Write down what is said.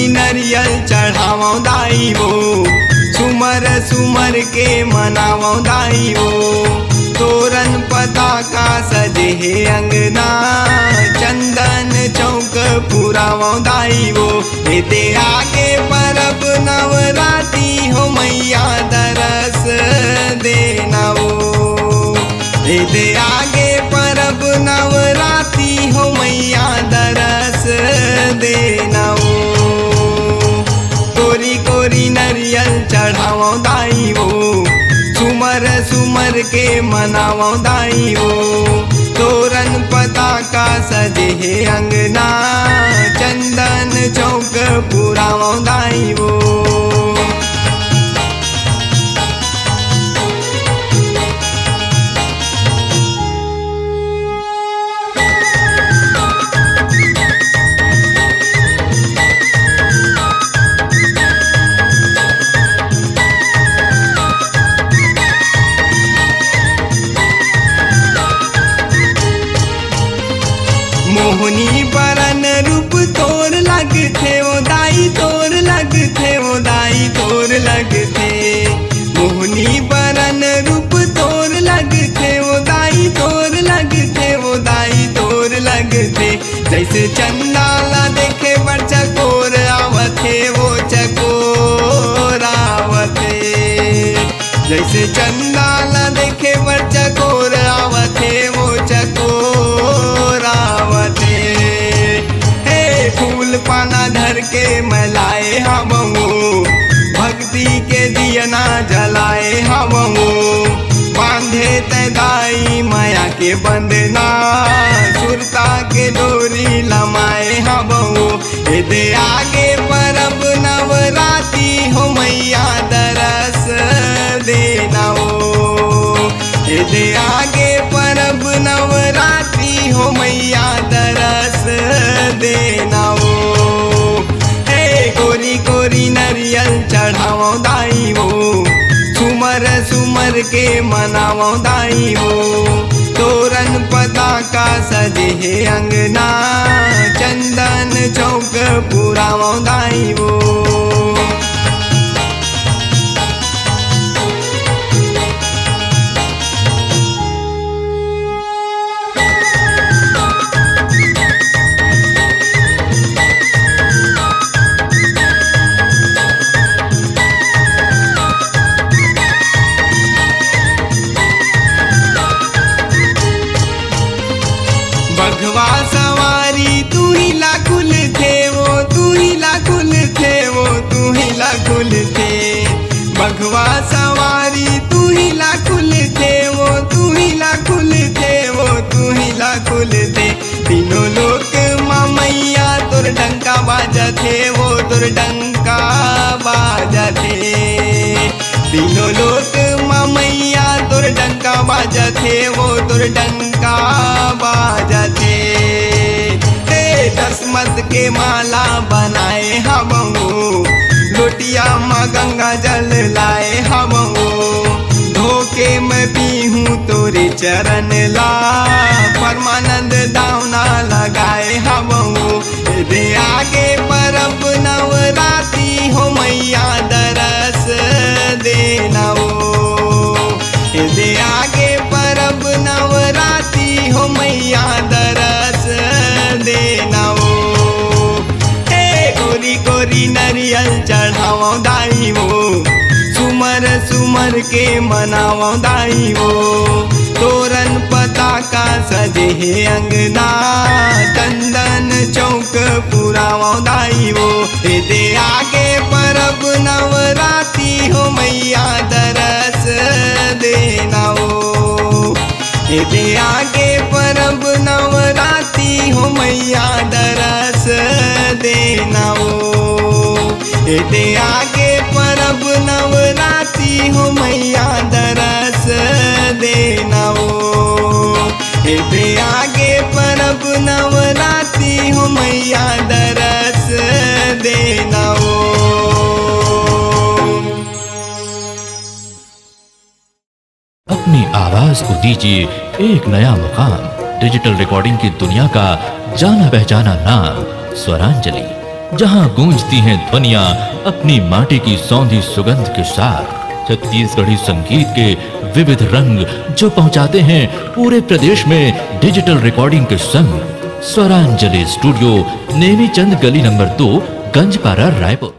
कोरी नरियल चढ़ावो दाई वो, सुमर सुमर के मनावो दाई वो। तोरन पताका सजे है अंगना, चंदन चौक पुरावो दाई वो। दे आगे परब नवराती हो मैया दरस देना वो। दे आगे परब नवराती हो मैया दरस देना वो। कोरी कोरी नरियल चढ़ावो दाई वो, सुमर सुमर के मनावो दाई वो। तोरन पताका सजे है अंगना, चंदन चौक पुरावो दाई वो। मोहनी बरन रूप तोर लगथे वो दाई, तोर लगथे वो दाई, तोर लगथे। मोहनी बरन रूप तोर लगथे वो दाई, तोर लगथे वो दाई, तोर लगथे। जैसे चंदाला देखे बड़ चकोर आवथे वो चकोर आवथे। जैसे चंदाला देखे बड़ चकोर आवथे वो चकोर आवथे। हे फूल पाना धर के मलाए हमहू, भक्ति के दियना जलाए हमहू। बांधे तदाई माया के बंधना, सुरता के डोरी लमाए हमहू। दे आगे परब नवराती हो मैया दरस देना वो। दे आगे परब नवरात्रि हो मैया दरस देना वो। हे कोरी कोरी नरियल चढ़ावो दाई वो, सुमर सुमर के मनावो दाई वो। तोरन पताका सजे है अंगना, चंदन चौक पुरावो दाई वो। बघवा सवारी तू ही लाकुल थे वो, तू ही लाकुल थे वो, तू ही लाकुल थे। बघवा सवारी तू ही लाकुल थे वो, तू ही लाकुल थे वो, तू ही लाकुल थे। तीनों लोक माँ मैया तोर डंका बाजा थे वो, तोर डंका बाजा थे। तीनों लोक माँ मैया तोर डंका बाजा थे वो, तोर डंका बाजा थे। दसमत के माला बनाए हमहू, लोटिया माँ गंगा जल लाए हमहू। धोके मैं पीहूँ तोरे चरण ला, परमानंद दावना लगाए हमहू। दे आगे परब नवराती हो मैया दरस देना वो। दे आगे परब नवराती हो मैया दरस देना वो। हे कोरी कोरी नरियल चढ़ावो दाई वो, सुमर सुमर के मनावो दाई वो। तोरन पताका सजे है अंगना, चंदन चौक पुरावो दाई वो। दे आगे परब नवराती हो मैया दरस देना वो। दे आगे परब नवराती हो मैया दरस देना वो। दे आगे परब नवराती हो मैया दरस देना वो। दे आगे परब नवराती हो मैया दरस देना वो। अपनी आवाज को दीजिए एक नया मुकाम। डिजिटल रिकॉर्डिंग की दुनिया का जाना पहचाना नाम स्वरांजलि। जहां गूंजती हैं ध्वनियां अपनी माटी की सौंधी सुगंध के साथ। छत्तीसगढ़ी संगीत के विविध रंग जो पहुंचाते हैं पूरे प्रदेश में डिजिटल रिकॉर्डिंग के संग। स्वरांजलि स्टूडियो, नेमीचंद गली नंबर 2, गंजपारा, रायपुर।